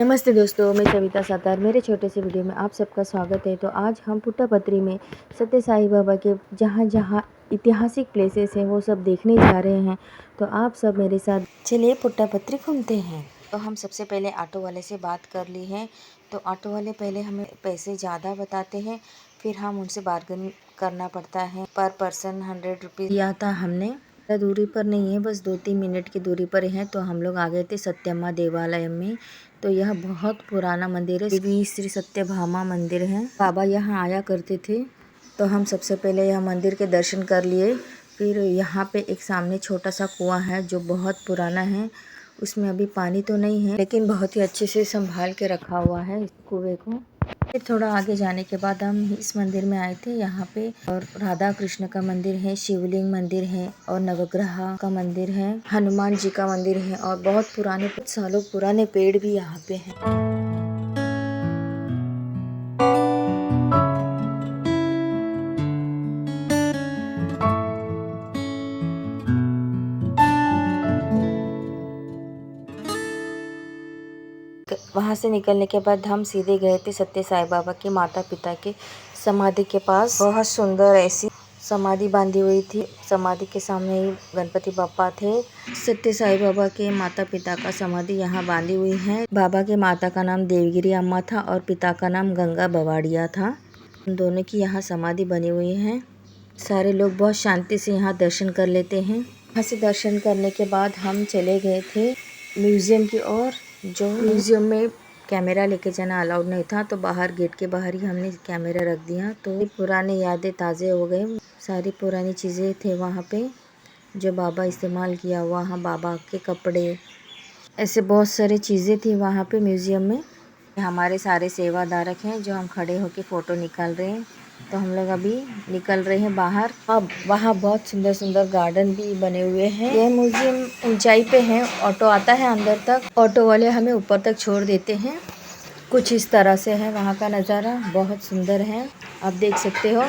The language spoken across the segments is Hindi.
नमस्ते दोस्तों, मैं सविता सातार। मेरे छोटे से वीडियो में आप सबका स्वागत है। तो आज हम पुट्टापत्री में सत्य साई बाबा के जहाँ जहाँ ऐतिहासिक प्लेसेस हैं वो सब देखने जा रहे हैं। तो आप सब मेरे साथ चलिए पुट्टापत्री घूमते हैं। तो हम सबसे पहले ऑटो वाले से बात कर ली है। तो ऑटो वाले पहले हमें पैसे ज़्यादा बताते हैं, फिर हम उनसे बार्गेन करना पड़ता है। पर पर्सन 100 रुपीज़ दिया था हमने। ज़्यादा दूरी पर नहीं है, बस 2-3 मिनट की दूरी पर है। तो हम लोग आ गए थे सत्यम्मा देवालय में। तो यह बहुत पुराना मंदिर है, देवी श्री सत्यभामा मंदिर है। बाबा यहाँ आया करते थे। तो हम सबसे पहले यह मंदिर के दर्शन कर लिए। फिर यहाँ पे एक सामने छोटा सा कुआं है जो बहुत पुराना है। उसमें अभी पानी तो नहीं है, लेकिन बहुत ही अच्छे से संभाल के रखा हुआ है इस कुएं को। फिर थोड़ा आगे जाने के बाद हम इस मंदिर में आए थे। यहाँ पे और राधा कृष्ण का मंदिर है, शिवलिंग मंदिर है और नवग्रह का मंदिर है, हनुमान जी का मंदिर है और बहुत पुराने, कुछ सालों पुराने पेड़ भी यहाँ पे हैं। वहाँ से निकलने के बाद हम सीधे गए थे सत्य साई बाबा के माता पिता के समाधि के पास। बहुत सुंदर ऐसी समाधि बांधी हुई थी। समाधि के सामने ही गणपति बापा थे। सत्य साई बाबा के माता पिता का समाधि यहाँ बांधी हुई है। बाबा के माता का नाम देवगिरी अम्मा था और पिता का नाम गंगा बवाड़िया था। उन दोनों की यहाँ समाधि बनी हुई है। सारे लोग बहुत शांति से यहाँ दर्शन कर लेते हैं। यहाँ से दर्शन करने के बाद हम चले गए थे म्यूजियम की ओर। जो म्यूजियम में कैमरा लेके जाना अलाउड नहीं था, तो बाहर गेट के बाहर ही हमने कैमरा रख दिया। तो पुरानी यादें ताज़े हो गए। सारी पुरानी चीज़ें थे वहाँ पे जो बाबा इस्तेमाल किया हुआ। हाँ, बाबा के कपड़े, ऐसे बहुत सारी चीज़ें थी वहाँ पे म्यूजियम में। हमारे सारे सेवादारक हैं जो हम खड़े होके फ़ोटो निकाल रहे हैं। तो हम लोग अभी निकल रहे हैं बाहर। अब वहाँ बहुत सुंदर सुंदर गार्डन भी बने हुए हैं। यह म्यूजियम ऊंचाई पे है, ऑटो आता है अंदर तक। ऑटो वाले हमें ऊपर तक छोड़ देते हैं। कुछ इस तरह से है वहाँ का नज़ारा, बहुत सुंदर है, आप देख सकते हो।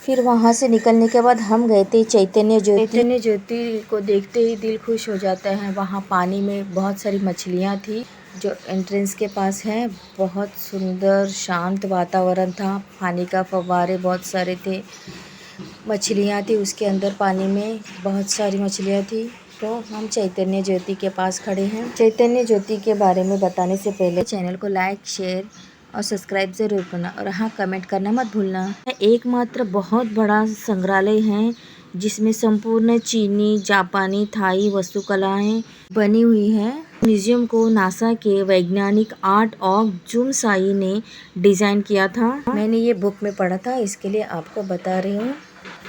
फिर वहाँ से निकलने के बाद हम गए थे चैतन्य ज्योति। चैतन्य ज्योति को देखते ही दिल खुश हो जाता है। वहाँ पानी में बहुत सारी मछलियाँ थी जो एंट्रेंस के पास है। बहुत सुंदर शांत वातावरण था। पानी का फव्वारे बहुत सारे थे, मछलियाँ थी उसके अंदर पानी में, बहुत सारी मछलियाँ थी। तो हम चैतन्य ज्योति के पास खड़े हैं। चैतन्य ज्योति के बारे में बताने से पहले चैनल को लाइक, शेयर और सब्सक्राइब ज़रूर करना और हाँ, कमेंट करना मत भूलना। एकमात्र बहुत बड़ा संग्रहालय है जिसमें संपूर्ण चीनी, जापानी, थाई वास्तुकलाएं बनी हुई है। म्यूजियम को नासा के वैज्ञानिक आर्ट ऑफ जुमसाई ने डिज़ाइन किया था। मैंने ये बुक में पढ़ा था, इसके लिए आपको बता रही हूँ।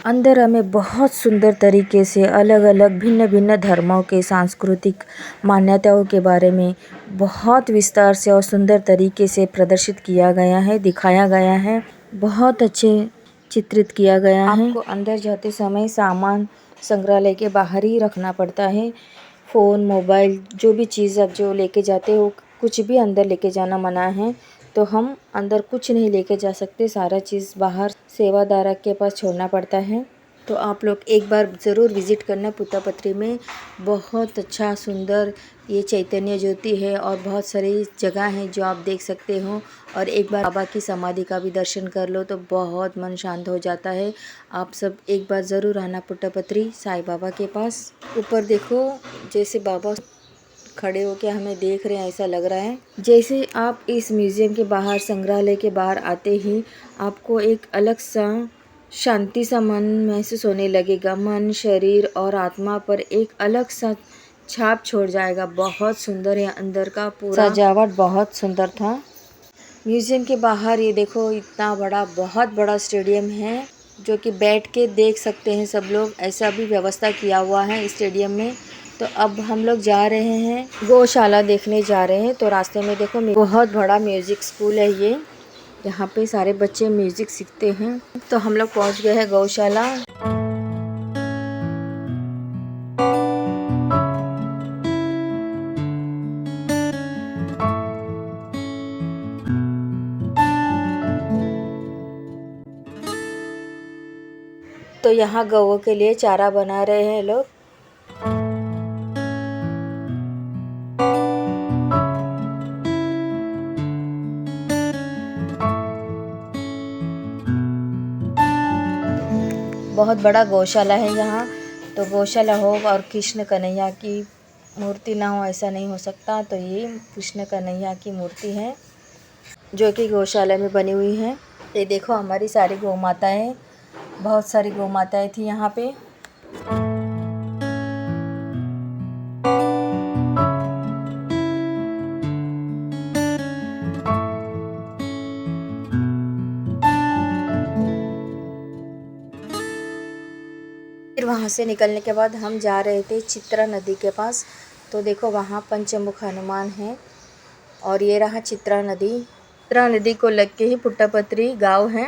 अंदर हमें बहुत सुंदर तरीके से अलग अलग भिन्न भिन्न धर्मों के सांस्कृतिक मान्यताओं के बारे में बहुत विस्तार से और सुंदर तरीके से प्रदर्शित किया गया है, दिखाया गया है। बहुत अच्छे चित्रित किया गया है। आपको अंदर जाते समय सामान संग्रहालय के बाहर ही रखना पड़ता है। फ़ोन, मोबाइल, जो भी चीज़ आप जो लेके जाते हो, कुछ भी अंदर लेके जाना मना है। तो हम अंदर कुछ नहीं लेके जा सकते, सारा चीज़ बाहर सेवादारक के पास छोड़ना पड़ता है। तो आप लोग एक बार ज़रूर विज़िट करना पुट्टापत्री में। बहुत अच्छा सुंदर ये चैतन्य ज्योति है और बहुत सारी जगह हैं जो आप देख सकते हो। और एक बार बाबा की समाधि का भी दर्शन कर लो तो बहुत मन शांत हो जाता है। आप सब एक बार ज़रूर आना पुट्टापत्री साई बाबा के पास। ऊपर देखो, जैसे बाबा खड़े होके हमें देख रहे हैं ऐसा लग रहा है। जैसे आप इस म्यूज़ियम के बाहर, संग्रहालय के बाहर आते ही आपको एक अलग सा शांति सा मन महसूस होने लगेगा। मन, शरीर और आत्मा पर एक अलग सा छाप छोड़ जाएगा। बहुत सुंदर है, अंदर का पूरा सजावट बहुत सुंदर था। म्यूज़ियम के बाहर ये देखो, इतना बड़ा, बहुत बड़ा स्टेडियम है जो कि बैठ के देख सकते हैं सब लोग। ऐसा भी व्यवस्था किया हुआ है स्टेडियम में। तो अब हम लोग जा रहे हैं, गौशाला देखने जा रहे हैं। तो रास्ते में देखो बहुत बड़ा म्यूज़िक स्कूल है ये, यहाँ पे सारे बच्चे म्यूज़िक सीखते हैं। तो हम लोग पहुँच गए हैं गौशाला। तो यहाँ गौओं के लिए चारा बना रहे हैं लोग। बहुत बड़ा गौशाला है यहाँ। तो गौशाला हो और कृष्ण कन्हैया की मूर्ति ना हो ऐसा नहीं हो सकता। तो ये कृष्ण कन्हैया की मूर्ति है जो कि गौशाला में बनी हुई है। ये देखो हमारी सारी गौ माताएँ, बहुत सारी गौ माताएँ थी यहाँ पे। फिर वहाँ से निकलने के बाद हम जा रहे थे चित्रा नदी के पास। तो देखो वहाँ पंचमुख हनुमान है और ये रहा चित्रा नदी। चित्रा नदी को लग के ही पुट्टापत्री गांव है।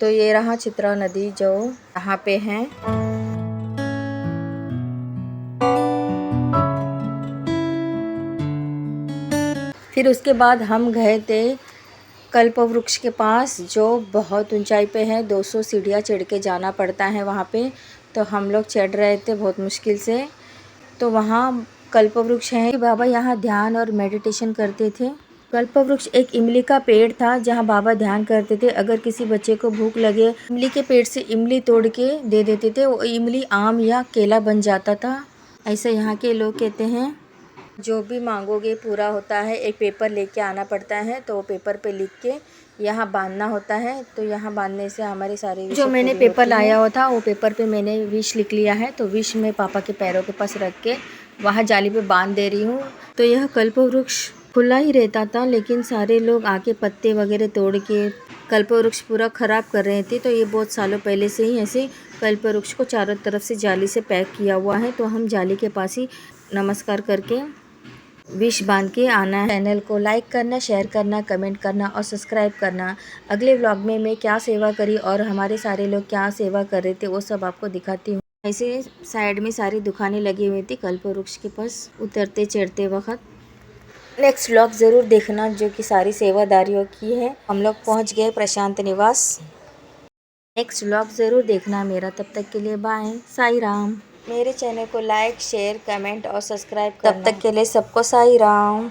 तो ये रहा चित्रा नदी जो यहाँ पे है। फिर उसके बाद हम गए थे कल्प वृक्ष के पास जो बहुत ऊंचाई पे है। 200 सीढ़ियाँ चढ़ के जाना पड़ता है वहाँ पे। तो हम लोग चढ़ रहे थे बहुत मुश्किल से। तो वहाँ कल्प वृक्ष है। बाबा यहाँ ध्यान और मेडिटेशन करते थे। कल्प वृक्ष एक इमली का पेड़ था जहाँ बाबा ध्यान करते थे। अगर किसी बच्चे को भूख लगे इमली के पेड़ से इमली तोड़ के दे देते थे, वो इमली आम या केला बन जाता था। ऐसा यहाँ के लोग कहते हैं। जो भी मांगोगे पूरा होता है। एक पेपर लेके आना पड़ता है तो वो पेपर पे लिख के यहाँ बांधना होता है। तो यहाँ बांधने से हमारे सारे जो मैंने पेपर लाया हुआ था वो पेपर पे मैंने विश लिख लिया है। तो विश मैं पापा के पैरों के पास रख के वहाँ जाली पे बांध दे रही हूँ। तो यह कल्प वृक्ष खुला ही रहता था, लेकिन सारे लोग आके पत्ते वगैरह तोड़ के कल्प वृक्ष पूरा ख़राब कर रहे थे। तो ये बहुत सालों पहले से ही ऐसे कल्प वृक्ष को चारों तरफ से जाली से पैक किया हुआ है। तो हम जाली के पास ही नमस्कार करके विश बांध के आना है। चैनल को लाइक करना, शेयर करना, कमेंट करना और सब्सक्राइब करना। अगले व्लॉग में मैं क्या सेवा करी और हमारे सारे लोग क्या सेवा कर रहे थे वो सब आपको दिखाती हूँ। ऐसे साइड में सारी दुकानें लगी हुई थी कल्प वृक्ष के पास उतरते चढ़ते वक्त। नेक्स्ट व्लॉग ज़रूर देखना जो कि सारी सेवादारियों की है। हम लोग पहुँच गए प्रशांत निवास। नेक्स्ट व्लॉग ज़रूर देखना मेरा। तब तक के लिए बाय, साई राम। मेरे चैनल को लाइक, शेयर, कमेंट और सब्सक्राइब करना। तब तक के लिए सबको साई राम।